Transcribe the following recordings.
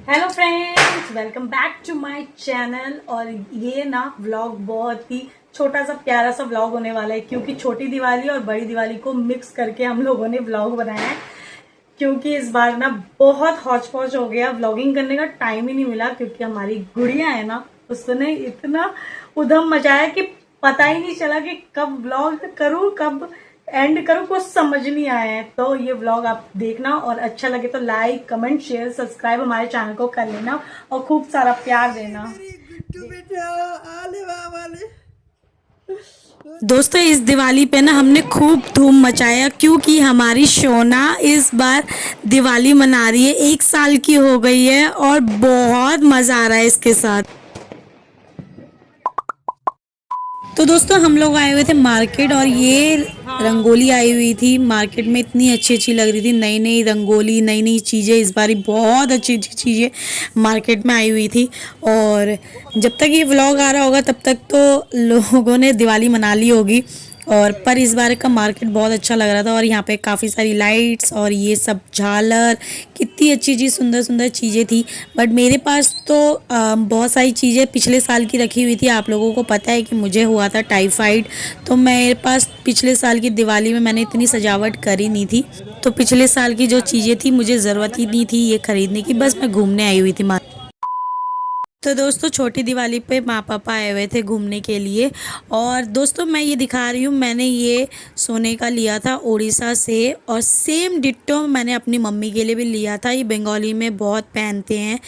Hello friends, welcome back to my channel. और ये ना व्लॉग बहुत ही छोटा सा प्यारा सा व्लॉग होने वाला है, क्योंकि छोटी दिवाली और बड़ी दिवाली को मिक्स करके हम लोगों ने व्लॉग बनाया है। क्योंकि इस बार ना बहुत हौच पौच हो गया, व्लॉगिंग करने का टाइम ही नहीं मिला, क्योंकि हमारी गुड़िया है ना, उसने इतना उधम मचाया कि पता ही नहीं चला कि कब व्लॉग करूं कब एंड करूं, कुछ समझ नहीं आया है। तो ये व्लॉग आप देखना और अच्छा लगे तो लाइक कमेंट शेयर सब्सक्राइब हमारे चैनल को कर लेना और खूब सारा प्यार देना। दोस्तों, इस दिवाली पे ना हमने खूब धूम मचाया, क्योंकि हमारी शोना इस बार दिवाली मना रही है, 1 साल की हो गई है और बहुत मजा आ रहा है इसके साथ। तो दोस्तों, हम लोग आए हुए थे मार्केट और ये रंगोली आई हुई थी मार्केट में, इतनी अच्छी अच्छी लग रही थी। नई नई रंगोली, नई नई चीज़ें, इस बार बहुत अच्छी अच्छी चीज़ें मार्केट में आई हुई थी। और जब तक ये व्लॉग आ रहा होगा तब तक तो लोगों ने दिवाली मना ली होगी। और पर इस बार का मार्केट बहुत अच्छा लग रहा था, और यहाँ पे काफ़ी सारी लाइट्स और ये सब झालर, कितनी अच्छी अच्छी सुंदर सुंदर चीज़ें थी। बट मेरे पास तो बहुत सारी चीज़ें पिछले साल की रखी हुई थी। आप लोगों को पता है कि मुझे हुआ था टाइफाइड, तो मेरे पास पिछले साल की दिवाली में मैंने इतनी सजावट करी नहीं थी। तो पिछले साल की जो चीज़ें थी मुझे ज़रूरत ही नहीं थी ये खरीदने की, बस मैं घूमने आई हुई थी। तो दोस्तों, छोटी दिवाली पे माँ पापा आए हुए थे घूमने के लिए। और दोस्तों, मैं ये दिखा रही हूँ, मैंने ये सोने का लिया था उड़ीसा से, और सेम डिट्टो मैंने अपनी मम्मी के लिए भी लिया था। ये बंगाली में बहुत पहनते हैं,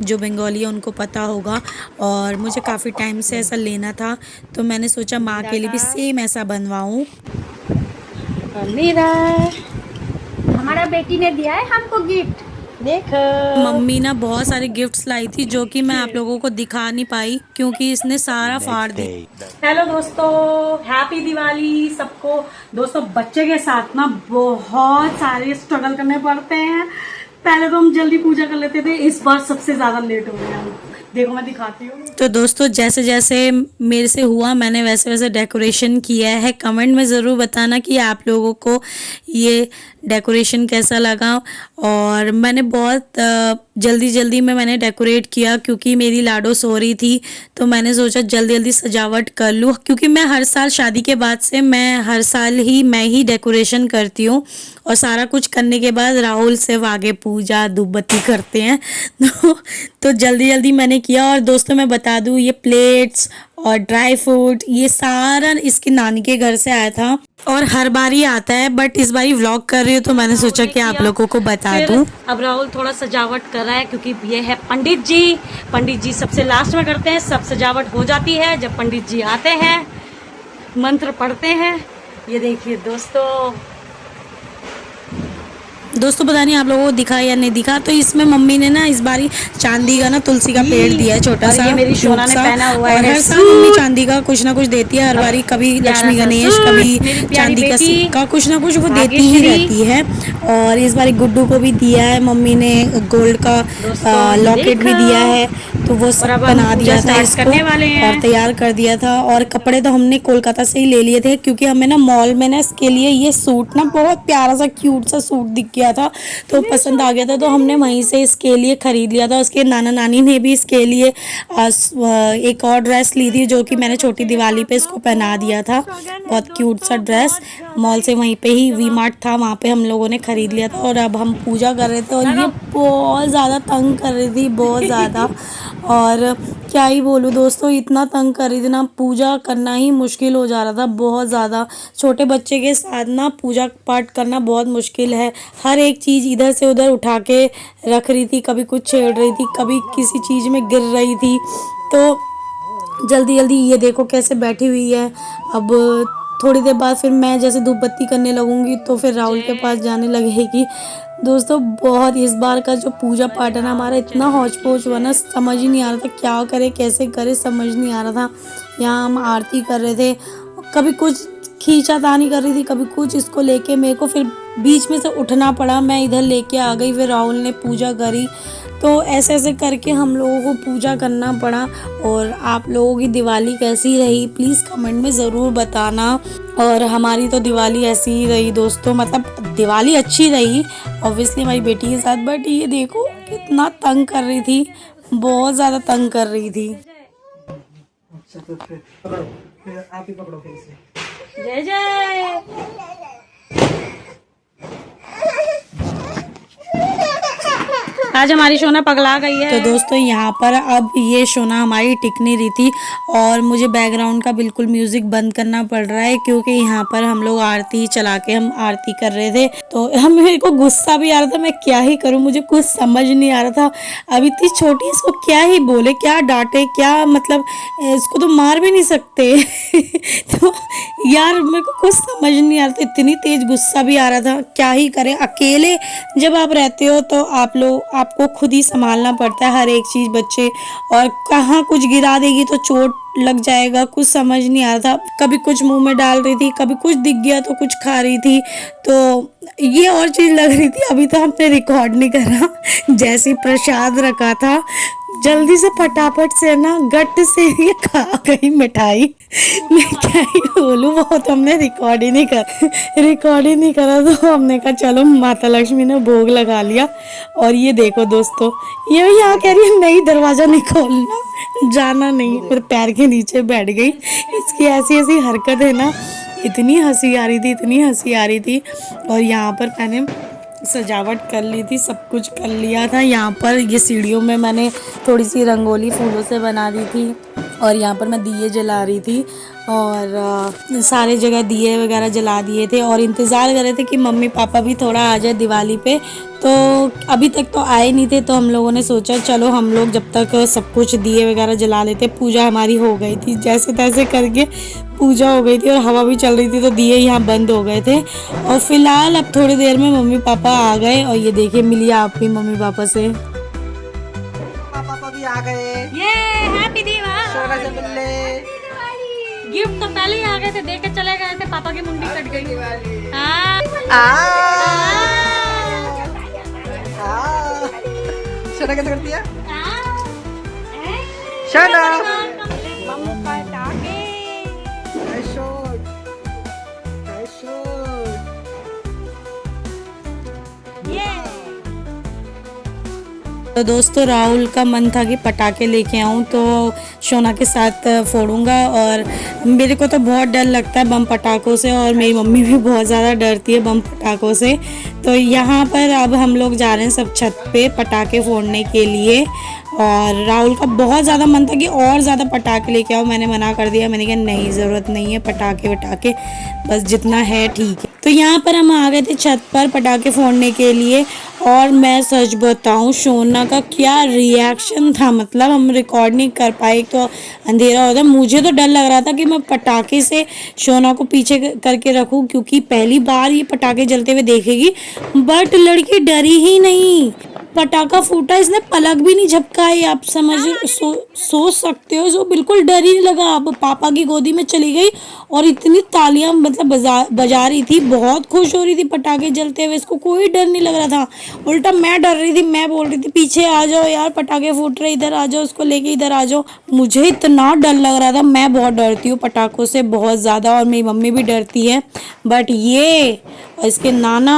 जो बंगाली है उनको पता होगा। और मुझे काफ़ी टाइम से ऐसा लेना था, तो मैंने सोचा माँ के लिए भी सेम ऐसा बनवाऊँ। हमारा बेटी ने दिया है हमको गिफ्ट। देखो, मम्मी ना बहुत सारे गिफ्ट्स लाई थी, जो कि मैं आप लोगों को दिखा नहीं पाई क्योंकि इसने सारा फाड़ दिया। हेलो दोस्तों, हैप्पी दिवाली सबको। दोस्तों, बच्चे के साथ ना बहुत सारे स्ट्रगल करने पड़ते हैं। पहले तो हम जल्दी पूजा कर लेते थे, इस बार सबसे ज्यादा लेट हो गया हम। देखो, मैं दिखाती हूँ। तो दोस्तों, जैसे जैसे मेरे से हुआ मैंने वैसे वैसे डेकोरेशन किया है। कमेंट में ज़रूर बताना कि आप लोगों को ये डेकोरेशन कैसा लगा। और मैंने बहुत जल्दी जल्दी में मैंने डेकोरेट किया, क्योंकि मेरी लाडो सो रही थी, तो मैंने सोचा जल्दी जल्दी सजावट कर लूँ। क्योंकि मैं हर साल शादी के बाद से मैं हर साल ही मैं ही डेकोरेशन करती हूँ, और सारा कुछ करने के बाद राहुल सिर्फ आगे पूजा धूप बत्ती करते हैं। तो जल्दी जल्दी मैंने किया। और दोस्तों, मैं बता दूँ, ये प्लेट्स और ड्राई फ्रूट ये सारा इसकी नानी के घर से आया था, और हर बार ही आता है, बट इस बार ही व्लॉग कर रही हूँ तो मैंने सोचा कि आप लोगों को बता दूँ। अब राहुल थोड़ा सजावट कर रहा है, क्योंकि ये है पंडित जी। पंडित जी सबसे लास्ट में करते हैं, सब सजावट हो जाती है जब पंडित जी आते हैं, मंत्र पढ़ते हैं। ये देखिए दोस्तों, पता नहीं आप लोगों को दिखा या नहीं दिखा। तो इसमें मम्मी ने ना इस बारी चांदी का ना तुलसी का पेड़ दिया है, छोटा सा। मेरी सोना ने पहना हुआ है। और हर साल मम्मी चांदी का कुछ ना कुछ देती है हर बारी, कभी लक्ष्मी गणेश, कभी चांदी का सिक्का, कुछ ना कुछ वो देती ही रहती है। और इस बारी गुड्डू को भी दिया है मम्मी ने, गोल्ड का लॉकेट भी दिया है। तो वो सब बना दिया था इसको और तैयार कर दिया था। और कपड़े तो हमने कोलकाता से ही ले लिए थे, क्योंकि हमें ना मॉल में ना इसके लिए ये सूट ना बहुत प्यारा सा क्यूट सा सूट दिख गया था, तो पसंद आ गया था, तो हमने वहीं से इसके लिए खरीद लिया था। उसके नाना नानी ने भी इसके लिए एक और ड्रेस ली थी, जो कि मैंने छोटी दिवाली पे इसको पहना दिया था। बहुत क्यूट सा ड्रेस मॉल से वहीं पे ही वी मार्ट था, वहाँ पे हम लोगों ने खरीद लिया था। और अब हम पूजा कर रहे थे, और ये बहुत ज़्यादा तंग कर रही थी, बहुत ज़्यादा। और क्या ही बोलूँ दोस्तों, इतना तंग कर रही थी ना, पूजा करना ही मुश्किल हो जा रहा था बहुत ज़्यादा। छोटे बच्चे के साथ ना पूजा पाठ करना बहुत मुश्किल है। हर एक चीज़ इधर से उधर उठा के रख रही थी, कभी कुछ छेड़ रही थी, कभी किसी चीज़ में गिर रही थी। तो जल्दी जल्दी ये देखो कैसे बैठी हुई है। अब थोड़ी देर बाद फिर मैं जैसे धूप बत्ती करने लगूंगी, तो फिर राहुल के पास जाने लगेगी। दोस्तों, बहुत इस बार का जो पूजा पाठ है ना हमारा, इतना हौच पौच हुआ ना, समझ ही नहीं आ रहा था क्या करे कैसे करे, समझ नहीं आ रहा था। यहाँ हम आरती कर रहे थे, कभी कुछ खींचातानी कर रही थी, कभी कुछ, इसको लेके मेरे को फिर बीच में से उठना पड़ा, मैं इधर लेके आ गई, फिर राहुल ने पूजा करी। तो ऐसे ऐसे करके हम लोगों को पूजा करना पड़ा। और आप लोगों की दिवाली कैसी रही प्लीज़ कमेंट में ज़रूर बताना। और हमारी तो दिवाली ऐसी ही रही दोस्तों, मतलब दिवाली अच्छी रही ऑब्वियसली हमारी बेटी के साथ, बट ये देखो कितना तंग कर रही थी, बहुत ज़्यादा तंग कर रही थी। अच्छा तो फिर पकड़ो, फिर आप ही पकड़ो फिर इसे। जय जय। आज हमारी सोना पगला गई है। तो दोस्तों यहाँ पर अब ये सोना हमारी टिक नहीं रही थी और मुझे बैकग्राउंड का बिल्कुल म्यूजिक बंद करना पड़ रहा है क्योंकि यहाँ पर हम लोग आरती चला के हम आरती कर रहे थे। तो हम मेरे को गुस्सा भी आ रहा था, मैं क्या ही करूँ, मुझे कुछ समझ नहीं आ रहा था। अब इतनी छोटी इसको क्या ही बोले, क्या डांटे, क्या मतलब इसको तो मार भी नहीं सकते तो यार मेरे को कुछ समझ नहीं आ रहा था, इतनी तेज गुस्सा भी आ रहा था। क्या ही करें, अकेले जब आप रहते हो तो आपको खुद ही संभालना पड़ता है हर एक चीज़, बच्चे, और कहाँ कुछ गिरा देगी तो चोट लग जाएगा, कुछ समझ नहीं आ रहा था। कभी कुछ मुंह में डाल रही थी, कभी कुछ दिख गया तो कुछ खा रही थी, तो ये और चीज़ लग रही थी। अभी तो हमने रिकॉर्ड नहीं करा, जैसे प्रसाद रखा था जल्दी से फटाफट से ना गट से ये खा गई मिठाई। मैं क्या ही बोलूँ, वो तो हमने रिकॉर्ड ही नहीं करा तो हमने कहा चलो माता लक्ष्मी ने भोग लगा लिया। और ये देखो दोस्तों, ये यहाँ कह रही है नहीं दरवाज़ा नहीं खोलना, जाना नहीं, फिर पैर के नीचे बैठ गई। इसकी ऐसी ऐसी हरकत है ना, इतनी हंसी आ रही थी। और यहाँ पर मैंने सजावट कर ली थी, सब कुछ कर लिया था। यहाँ पर ये सीढ़ियों में मैंने थोड़ी सी रंगोली फूलों से बना दी थी और यहाँ पर मैं दिए जला रही थी और सारे जगह दिए वगैरह जला दिए थे और इंतज़ार कर रहे थे कि मम्मी पापा भी थोड़ा आ जाए दिवाली पे। तो अभी तक तो आए नहीं थे, तो हम लोगों ने सोचा चलो हम लोग जब तक सब कुछ दिए वगैरह जला लेते। पूजा हमारी हो गई थी, जैसे तैसे करके पूजा हो गई थी और हवा भी चल रही थी तो दिए यहाँ बंद हो गए थे। और फिलहाल अब थोड़ी देर में मम्मी पापा आ गए और ये देखिए मिली आप भी मम्मी पापा से। पापा भी आ गए, ये हैप्पी दिवाली। सोना से मिलने। गिफ्ट तो पहले ही आ गए थे, देख के चले गए थे, पापा की मुंडी कट गई। हाँ। सोना कैसे करती है? सोना तो दोस्तों राहुल का मन था कि पटाखे लेके आऊं तो शोना के साथ फोड़ूंगा। और मेरे को तो बहुत डर लगता है बम पटाखों से और मेरी मम्मी भी बहुत ज़्यादा डरती है बम पटाखों से। तो यहाँ पर अब हम लोग जा रहे हैं सब छत पे पटाखे फोड़ने के लिए। और राहुल का बहुत ज़्यादा मन था कि और ज़्यादा पटाखे लेके आओ, मैंने मना कर दिया। मैंने कहा नहीं, ज़रूरत नहीं है पटाखे वटाखे, बस जितना है ठीक है। तो यहाँ पर हम आ गए थे छत पर पटाखे फोड़ने के लिए और मैं सच बताऊँ शोना का क्या रिएक्शन था, मतलब हम रिकॉर्ड नहीं कर पाए, तो अंधेरा होता। मुझे तो डर लग रहा था कि मैं पटाखे से शोना को पीछे करके रखूँ क्योंकि पहली बार ये पटाखे जलते हुए देखेगी। बट लड़की डरी ही नहीं, पटाखा फूटा, इसने पलक भी नहीं झपकाई। आप सोच सकते हो, जो बिल्कुल डर ही नहीं लगा। अब पापा की गोदी में चली गई और इतनी तालियां मतलब बजा रही थी, बहुत खुश हो रही थी पटाखे जलते हुए, इसको कोई डर नहीं लग रहा था। उल्टा मैं डर रही थी, मैं बोल रही थी पीछे आ जाओ यार, पटाखे फूट रहे, इधर आ जाओ, उसको लेके इधर आ जाओ। मुझे इतना डर लग रहा था, मैं बहुत डरती हूँ पटाखों से बहुत ज़्यादा और मेरी मम्मी भी डरती है। बट ये और इसके नाना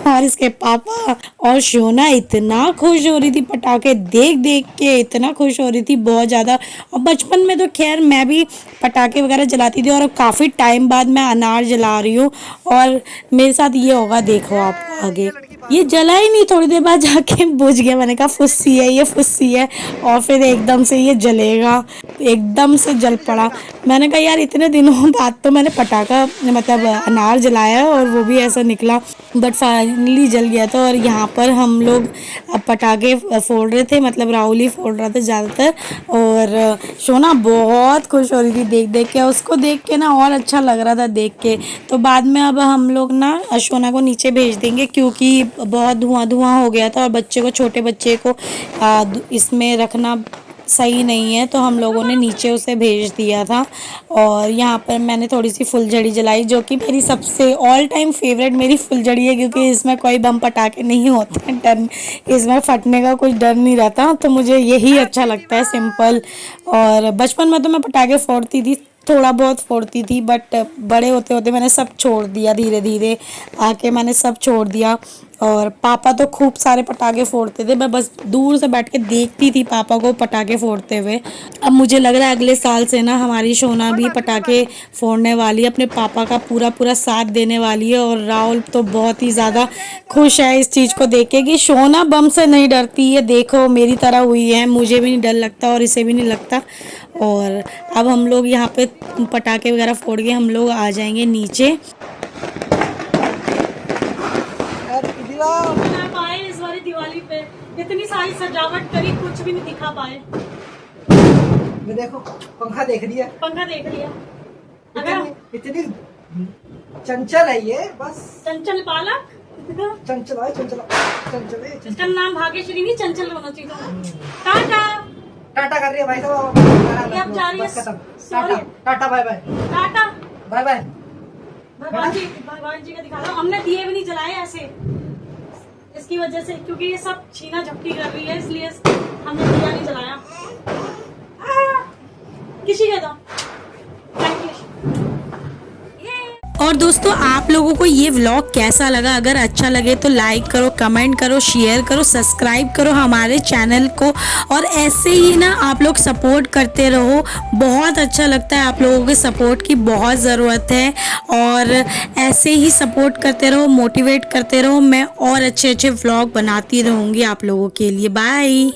और इसके पापा और शोना इतना खुश हो रही थी पटाखे देख देख के, इतना खुश हो रही थी बहुत ज़्यादा। और बचपन में तो खैर मैं भी पटाखे वगैरह जलाती थी और अब काफ़ी टाइम बाद मैं अनार जला रही हूँ और मेरे साथ ये होगा, देखो आप आगे। ये जला ही नहीं, थोड़ी देर बाद जाके बुझ गया। मैंने कहा फुस्सी है, ये फुस्सी है, और फिर एकदम से ये जलेगा, एकदम से जल पड़ा। मैंने कहा यार इतने दिनों बाद तो मैंने पटाखा मतलब अनार जलाया और वो भी ऐसा निकला, बट फाइनली जल गया था। और यहाँ पर हम लोग अब पटाखे फोड़ रहे थे, मतलब राहुल ही फोड़ रहा था ज़्यादातर और शोना बहुत खुश हो रही थी देख देख के, उसको देख के ना और अच्छा लग रहा था देख के। तो बाद में अब हम लोग ना शोना को नीचे भेज देंगे क्योंकि बहुत धुआं हो गया था और बच्चे को, छोटे बच्चे को इसमें रखना सही नहीं है, तो हम लोगों ने नीचे उसे भेज दिया था। और यहाँ पर मैंने थोड़ी सी फुलझड़ी जलाई जो कि मेरी सबसे ऑल टाइम फेवरेट मेरी फुलझड़ी है क्योंकि इसमें कोई बम पटाखे नहीं होते हैं, डर इसमें फटने का कुछ डर नहीं रहता, तो मुझे यही अच्छा लगता है सिंपल। और बचपन में तो मैं पटाखे फोड़ती थी, थोड़ा बहुत फोड़ती थी, बट बड़े होते होते मैंने सब छोड़ दिया, धीरे धीरे आके मैंने सब छोड़ दिया। और पापा तो खूब सारे पटाखे फोड़ते थे, मैं बस दूर से बैठ के देखती थी पापा को पटाखे फोड़ते हुए। अब मुझे लग रहा है अगले साल से ना हमारी सोना भी पटाखे फोड़ने वाली है, अपने पापा का पूरा पूरा साथ देने वाली है। और राहुल तो बहुत ही ज़्यादा खुश है इस चीज़ को देख के कि सोना बम से नहीं डरती है, देखो मेरी तरह हुई है, मुझे भी नहीं डर लगता और इसे भी नहीं लगता। और अब हम लोग यहाँ पे पटाखे वगैरह फोड़ के हम लोग आ जाएंगे नीचे। ना पाए इस बारी दिवाली पे, इतनी सारी सजावट करी, कुछ भी नहीं दिखा पाए। मैं देखो पंखा देख लिया, पंखा देख लिया। अगर इतनी चंचल है ये, बस चंचल बालक, चंचल है, चंचल चंचल है, इसका नाम भाग्यश्री नहीं चंचल होना चाहिए। टाटा टाटा कर रही है भाई साहब, ये अब जा रही है। बस खत्म, tata tata bye bye tata bye bye. भगवान जी का दिखा रहा हूँ, हमने दिए भी नहीं जलाए ऐसे इसकी वजह से, क्योंकि ये सब छीना झपटी कर रही है, इसलिए हमने दिया नहीं जलाया। किसी के दो और दोस्तों आप लोगों को ये व्लॉग कैसा लगा? अगर अच्छा लगे तो लाइक करो, कमेंट करो, शेयर करो, सब्सक्राइब करो हमारे चैनल को। और ऐसे ही ना आप लोग सपोर्ट करते रहो, बहुत अच्छा लगता है, आप लोगों के सपोर्ट की बहुत ज़रूरत है। और ऐसे ही सपोर्ट करते रहो, मोटिवेट करते रहो, मैं और अच्छे अच्छे व्लॉग बनाती रहूँगी आप लोगों के लिए। बाय।